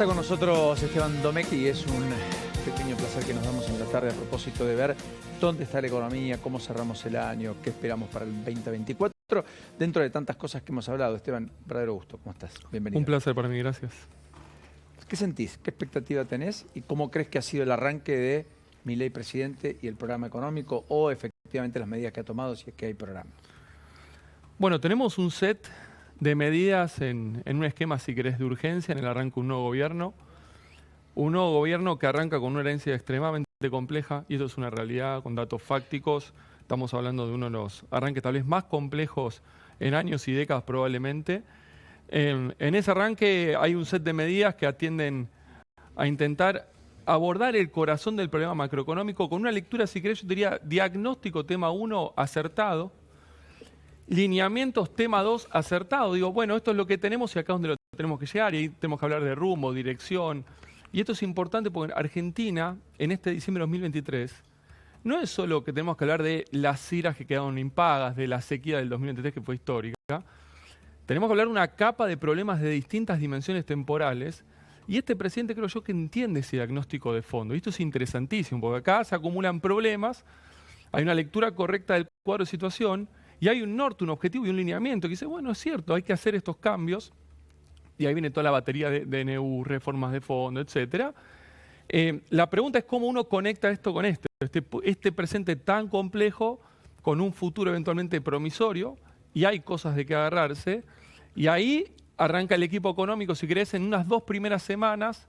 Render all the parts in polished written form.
Está con nosotros Esteban Domecq y es un pequeño placer que nos damos en la tarde a propósito de ver dónde está la economía, cómo cerramos el año, qué esperamos para el 2024, dentro de tantas cosas que hemos hablado. Esteban, verdadero gusto, ¿cómo estás? Bienvenido. Un placer para mí, gracias. ¿Qué sentís? ¿Qué expectativa tenés? ¿Y cómo crees que ha sido el arranque de Milei presidente y el programa económico o efectivamente las medidas que ha tomado, si es que hay programa? Bueno, tenemos un set de medidas en un esquema, si querés, de urgencia en el arranque de un nuevo gobierno. Un nuevo gobierno que arranca con una herencia extremadamente compleja, y esto es una realidad con datos fácticos. Estamos hablando de uno de los arranques tal vez más complejos en años y décadas probablemente. En ese arranque hay un set de medidas que atienden a intentar abordar el corazón del problema macroeconómico con una lectura, si querés, yo diría diagnóstico tema 1 acertado, lineamientos tema 2 acertado. Digo, bueno, esto es lo que tenemos y acá es donde lo tenemos que llegar, y ahí tenemos que hablar de rumbo, dirección. Y esto es importante porque Argentina, en este diciembre de 2023, no es solo que tenemos que hablar de las ciras que quedaron impagas, de la sequía del 2023 que fue histórica. Tenemos que hablar de una capa de problemas de distintas dimensiones temporales. Y este presidente creo yo que entiende ese diagnóstico de fondo. Y esto es interesantísimo, porque acá se acumulan problemas, hay una lectura correcta del cuadro de situación, y hay un norte, un objetivo y un lineamiento que dice, bueno, es cierto, hay que hacer estos cambios. Y ahí viene toda la batería de DNU, reformas de fondo, etc. La pregunta es cómo uno conecta esto con este presente tan complejo con un futuro eventualmente promisorio, y hay cosas de que agarrarse. Y ahí arranca el equipo económico, si querés, en unas 2 primeras semanas,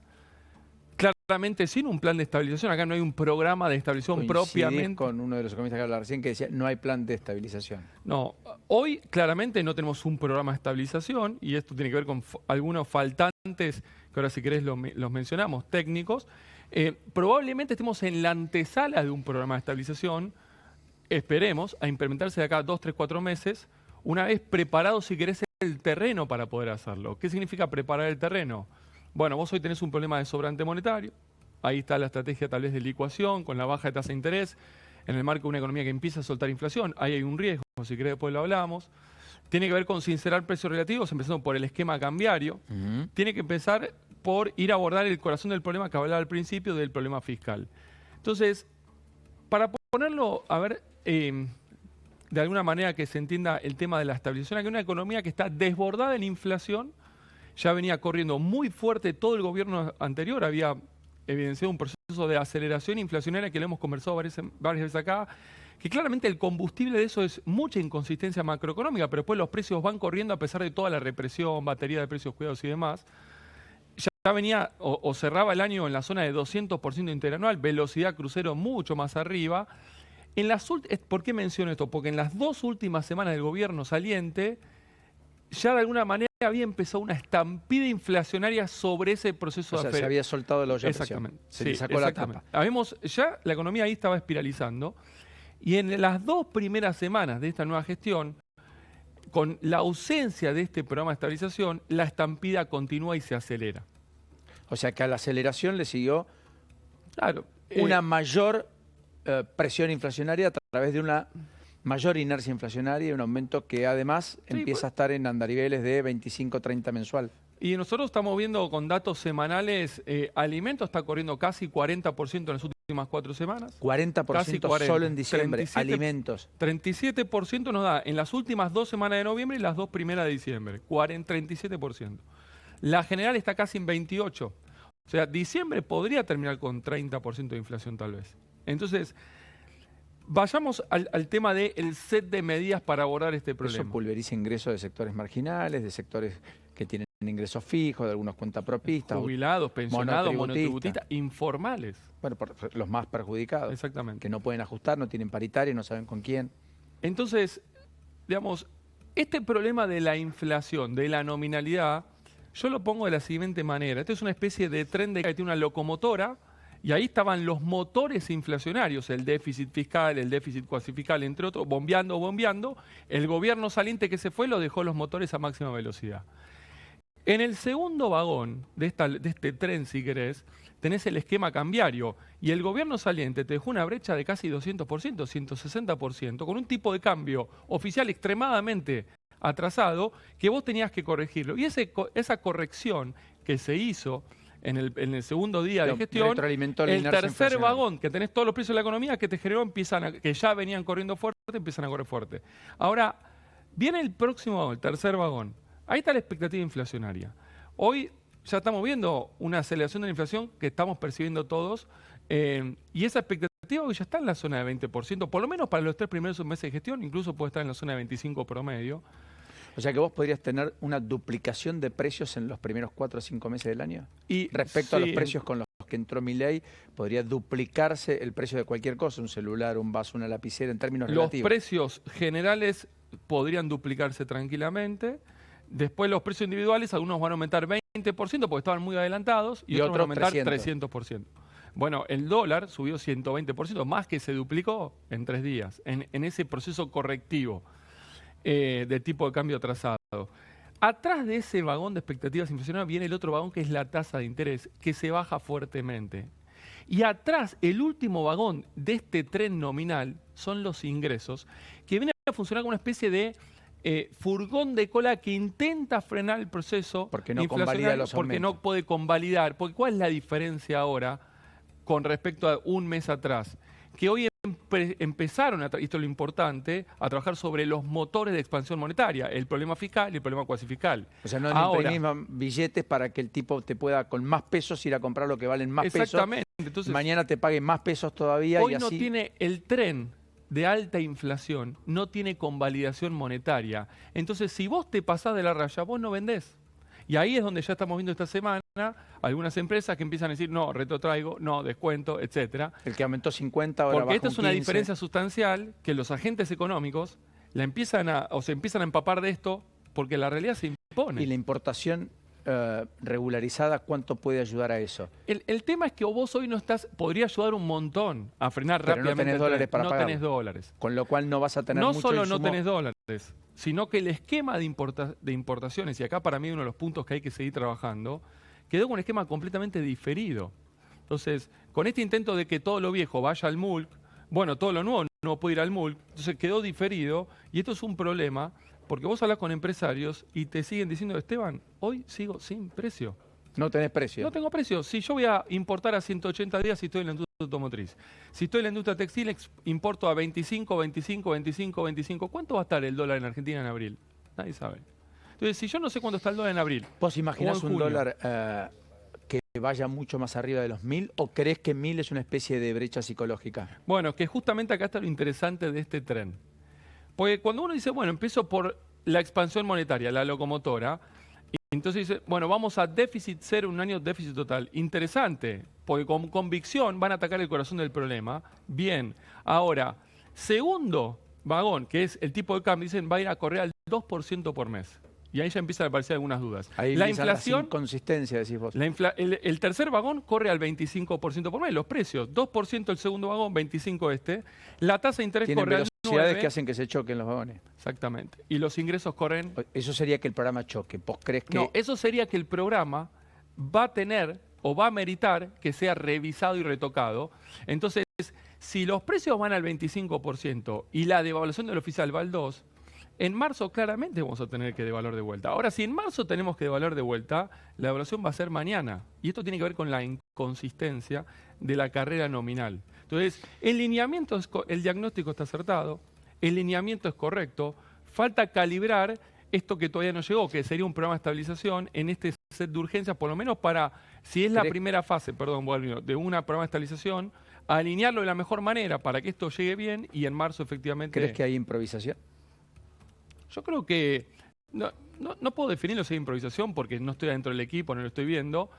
claramente sin un plan de estabilización. Acá no hay un programa de estabilización propiamente. Con uno de los economistas que hablaba recién que decía no hay plan de estabilización. No, hoy claramente no tenemos un programa de estabilización, y esto tiene que ver con algunos faltantes, que ahora si querés los mencionamos, técnicos. Probablemente estemos en la antesala de un programa de estabilización, esperemos, a implementarse de acá 2, 3, 4 meses, una vez preparado, si querés, el terreno para poder hacerlo. ¿Qué significa preparar el terreno? Bueno, vos hoy tenés un problema de sobrante monetario, ahí está la estrategia tal vez de licuación, con la baja de tasa de interés, en el marco de una economía que empieza a soltar inflación, ahí hay un riesgo, si querés después lo hablamos. Tiene que ver con sincerar precios relativos, empezando por el esquema cambiario. Tiene que empezar por ir a abordar el corazón del problema que hablaba al principio, del problema fiscal. Entonces, para ponerlo, a ver, de alguna manera que se entienda el tema de la estabilización, hay una economía que está desbordada en inflación, ya venía corriendo muy fuerte todo el gobierno anterior, había evidenciado un proceso de aceleración inflacionaria que lo hemos conversado varias veces acá, que claramente el combustible de eso es mucha inconsistencia macroeconómica, pero después los precios van corriendo a pesar de toda la represión, batería de precios cuidados y demás. Ya venía o cerraba el año en la zona de 200% interanual, velocidad crucero mucho más arriba. ¿Por qué menciono esto? Porque en las 2 últimas semanas del gobierno saliente, ya de alguna manera había empezado una estampida inflacionaria sobre ese proceso de se había soltado la olla de presión. Exactamente. Se le sacó la tapa. Ya la economía ahí estaba espiralizando. Y en las 2 primeras semanas de esta nueva gestión, con la ausencia de este programa de estabilización, la estampida continúa y se acelera. O sea que a la aceleración le siguió una mayor presión inflacionaria a través de una mayor inercia inflacionaria y un aumento que además empieza a estar en andariveles de 25-30 mensual. Y nosotros estamos viendo con datos semanales, alimentos está corriendo casi 40% en las últimas 4 semanas. 40% solo en diciembre, 37, alimentos. 37% nos da en las últimas 2 semanas de noviembre y las 2 primeras de diciembre. 37%. La general está casi en 28%. O sea, diciembre podría terminar con 30% de inflación tal vez. Entonces, vayamos al tema del set de medidas para abordar este problema. Eso pulveriza ingresos de sectores marginales, de sectores que tienen ingresos fijos, de algunos cuentapropistas. Jubilados, pensionados, monotributistas, informales. Bueno, los más perjudicados. Exactamente. Que no pueden ajustar, no tienen paritaria, no saben con quién. Entonces, digamos, este problema de la inflación, de la nominalidad, yo lo pongo de la siguiente manera. Esto es una especie de tren que tiene una locomotora, y ahí estaban los motores inflacionarios, el déficit fiscal, el déficit cuasi-fiscal, entre otros, bombeando. El gobierno saliente que se fue lo dejó los motores a máxima velocidad. En el segundo vagón de este tren, si querés, tenés el esquema cambiario, y el gobierno saliente te dejó una brecha de casi 200%, 160%, con un tipo de cambio oficial extremadamente atrasado que vos tenías que corregirlo. Y esa corrección que se hizo en el segundo día de Lo gestión, retroalimentó la el inercia tercer inflacionaria. vagón que tenés todos los precios de la economía que te generó que ya venían corriendo fuerte, empiezan a correr fuerte. Ahora, viene el próximo vagón, el tercer vagón. Ahí está la expectativa inflacionaria. Hoy ya estamos viendo una aceleración de la inflación que estamos percibiendo todos, y esa expectativa hoy ya está en la zona de 20%, por lo menos para los 3 primeros meses de gestión, incluso puede estar en la zona de 25% promedio. O sea que vos podrías tener una duplicación de precios en los primeros 4 o 5 meses del año. Y Respecto a los sí, precios con los que entró Milei, podría duplicarse el precio de cualquier cosa, un celular, un vaso, una lapicera, en términos los relativos. precios generales podrían duplicarse tranquilamente. Después los precios individuales, algunos van a aumentar 20% porque estaban muy adelantados y otros van a aumentar 300%. Bueno, el dólar subió 120%, más que se duplicó en 3 días, en ese proceso correctivo de tipo de cambio atrasado. Atrás de ese vagón de expectativas inflacionarias viene el otro vagón que es la tasa de interés, que se baja fuertemente. Y atrás, el último vagón de este tren nominal son los ingresos, que vienen a funcionar como una especie de furgón de cola que intenta frenar el proceso porque no inflacionario, convalida los porque aumentos. no puede convalidar. Porque ¿cuál es la diferencia ahora con respecto a un mes atrás? Que hoy empezaron, y esto es lo importante, a trabajar sobre los motores de expansión monetaria, el problema fiscal y el problema cuasi fiscal. O sea, no Ahora, imprimís billetes para que el tipo te pueda con más pesos ir a comprar lo que valen más pesos. exactamente. Entonces, Mañana te pague más pesos todavía hoy y no así. tiene el tren de alta inflación, no tiene convalidación monetaria. Entonces, si vos te pasás de la raya, vos no vendés. Y ahí es donde ya estamos viendo esta semana algunas empresas que empiezan a decir, no, retrotraigo, no, descuento, etcétera. El que aumentó 50 ahora Porque baja esta es un una 15. diferencia sustancial que los agentes económicos se empiezan a empapar de esto porque la realidad se impone. Y la importación regularizada, ¿cuánto puede ayudar a eso? El tema es que vos hoy no estás, podría ayudar un montón a frenar Pero no rápidamente. tenés dólares para no pagarlo. tenés dólares. Con lo cual no vas a tener No mucho solo no insumo. tenés dólares, sino que el esquema de importaciones, y acá para mí uno de los puntos que hay que seguir trabajando, quedó con un esquema completamente diferido. Entonces, con este intento de que todo lo viejo vaya al MULC, bueno, todo lo nuevo no puede ir al MULC, entonces quedó diferido, y esto es un problema, porque vos hablas con empresarios y te siguen diciendo, Esteban, hoy sigo sin precio. No tenés precio. No tengo precio. Si yo voy a importar a 180 días si estoy en la industria automotriz. Si estoy en la industria textil, importo a 25, 25, 25, 25. ¿Cuánto va a estar el dólar en Argentina en abril? Nadie sabe. Entonces, si yo no sé cuánto está el dólar en abril. ¿Vos imaginás o en un junio, dólar que vaya mucho más arriba de los 1000 o crees que 1000 es una especie de brecha psicológica? Bueno, que justamente acá está lo interesante de este tren. Porque cuando uno dice, bueno, empiezo por la expansión monetaria, la locomotora, y entonces dice, bueno, vamos a déficit cero, un año déficit total. Interesante, porque con convicción van a atacar el corazón del problema. Bien, ahora, segundo vagón, que es el tipo de cambio, dicen, va a ir a correr al 2% por mes. Y ahí ya empiezan a aparecer algunas dudas. Ahí la empiezan inflación, las inconsistencias, decís vos. el tercer vagón corre al 25% por mes, los precios. 2% el segundo vagón, 25% este. La tasa de interés Tienen corre al velocidades 9%. que hacen que se choquen los vagones. Exactamente. Y los ingresos corren. Eso sería que el programa choque. ¿Vos crees que...? No, eso sería que el programa va a tener o va a meritar que sea revisado y retocado. Entonces, si los precios van al 25% y la devaluación del oficial va al 2%, en marzo claramente vamos a tener que devaluar de vuelta. Ahora, si en marzo tenemos que devaluar de vuelta, la devaluación va a ser mañana. Y esto tiene que ver con la inconsistencia de la carrera nominal. Entonces, el lineamiento, el diagnóstico está acertado, el lineamiento es correcto, falta calibrar esto que todavía no llegó, que sería un programa de estabilización en este set de urgencias, por lo menos para, si es la primera fase, perdón, de una programa de estabilización, alinearlo de la mejor manera para que esto llegue bien y en marzo efectivamente... ¿Crees que hay improvisación? Yo creo que no puedo definirlo si hay improvisación porque no estoy dentro del equipo, no lo estoy viendo.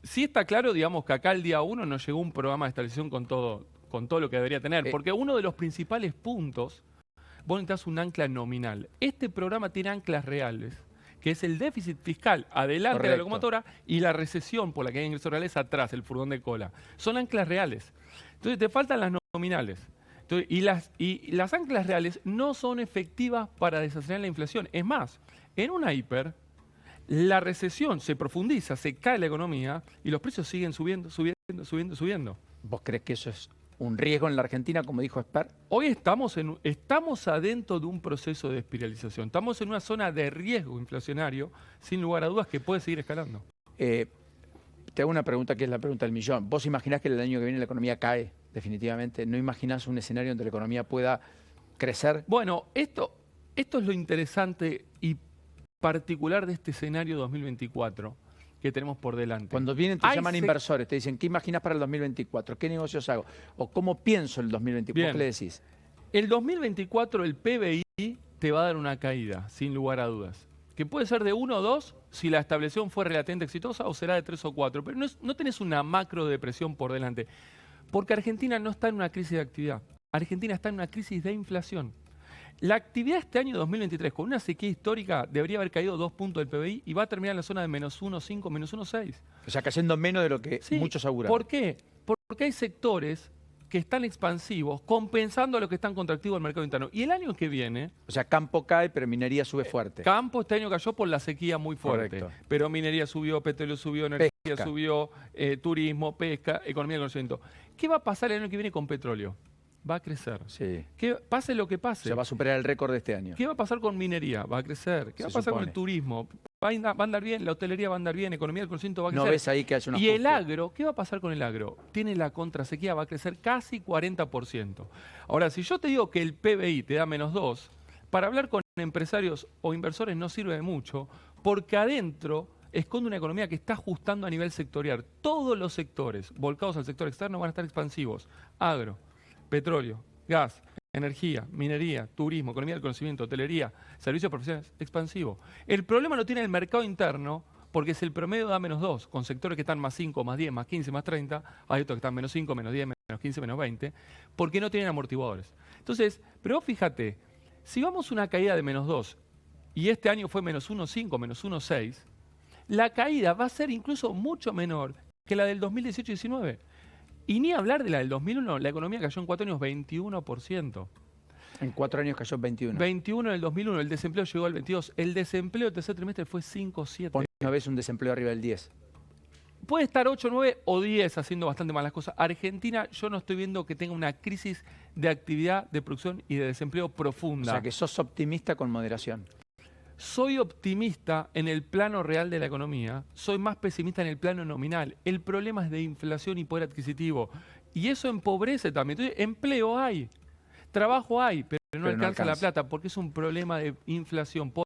Sí está claro, digamos, que acá el día 1 nos llegó un programa de estabilización con todo lo que debería tener. Porque uno de los principales puntos, vos necesitas un ancla nominal. Este programa tiene anclas reales, que es el déficit fiscal adelante de la locomotora y la recesión por la que hay ingresos reales atrás, el furgón de cola. Son anclas reales. Entonces te faltan las nominales. Entonces, y las anclas reales no son efectivas para desacelerar la inflación. Es más, en una hiper, la recesión se profundiza, se cae la economía y los precios siguen subiendo. ¿Vos crees que eso es un riesgo en la Argentina, como dijo Esper? Hoy estamos adentro de un proceso de espiralización. Estamos en una zona de riesgo inflacionario, sin lugar a dudas, que puede seguir escalando. Te hago una pregunta que es la pregunta del millón. ¿Vos imaginás que el año que viene la economía cae definitivamente? ¿No imaginás un escenario donde la economía pueda crecer? Bueno, esto es lo interesante y particular de este escenario 2024 que tenemos por delante. Cuando vienen, te llaman inversores, te dicen, ¿qué imaginás para el 2024? ¿Qué negocios hago? ¿O cómo pienso el 2024? ¿Qué le decís? El 2024 el PBI te va a dar una caída, sin lugar a dudas. Que puede ser de 1 o 2 si la establección fue relativamente exitosa, o será de 3 o 4. Pero no tenés una macro depresión por delante. Porque Argentina no está en una crisis de actividad. Argentina está en una crisis de inflación. La actividad este año 2023, con una sequía histórica, debería haber caído 2 puntos del PBI y va a terminar en la zona de menos 1,5, menos 1,6. O sea, cayendo menos de lo que muchos auguraban. ¿Por qué? Porque hay sectores que están expansivos, compensando a los que están contractivos del mercado interno. Y el año que viene... O sea, campo cae, pero minería sube fuerte. Campo este año cayó por la sequía muy fuerte. Correcto. Pero minería subió, petróleo subió, energía Pesca. subió, turismo, pesca, economía del conocimiento. ¿Qué va a pasar el año que viene con petróleo? Va a crecer. Sí. Pase lo que pase. O sea, va a superar el récord de este año. ¿Qué va a pasar con minería? Va a crecer. ¿Qué va a pasar con el turismo? Va a andar bien, la hotelería va a andar bien, economía del conocimiento va a crecer. ¿No ves ahí que haya una Y el agro, ¿qué va a pasar con el agro? Tiene la contrasequía, va a crecer casi 40%. Ahora, si yo te digo que el PBI te da menos 2, para hablar con empresarios o inversores no sirve de mucho, porque adentro esconde una economía que está ajustando a nivel sectorial. Todos los sectores volcados al sector externo van a estar expansivos. Agro, petróleo, gas, energía, minería, turismo, economía del conocimiento, hotelería, servicios profesionales, expansivo. El problema lo tiene el mercado interno, porque si el promedio da menos 2, con sectores que están más 5, más 10, más 15, más 30, hay otros que están menos 5, menos 10, menos 15, menos 20, porque no tienen amortiguadores. Entonces, pero fíjate, si vamos a una caída de menos 2, y este año fue menos 1,5, menos 1,6, la caída va a ser incluso mucho menor que la del 2018-19. Y ni hablar de la del 2001, la economía cayó en 4 años 21%. En 4 años cayó 21. 21 en el 2001, el desempleo llegó al 22. El desempleo del tercer trimestre fue 5,7. ¿No ves un desempleo arriba del 10? Puede estar 8, 9 o 10 haciendo bastante malas cosas. Argentina, yo no estoy viendo que tenga una crisis de actividad, de producción y de desempleo profunda. O sea, que sos optimista con moderación. Soy optimista en el plano real de la economía, soy más pesimista en el plano nominal. El problema es de inflación y poder adquisitivo. Y eso empobrece también. Entonces, empleo hay, trabajo hay, pero no alcanza la plata porque es un problema de inflación.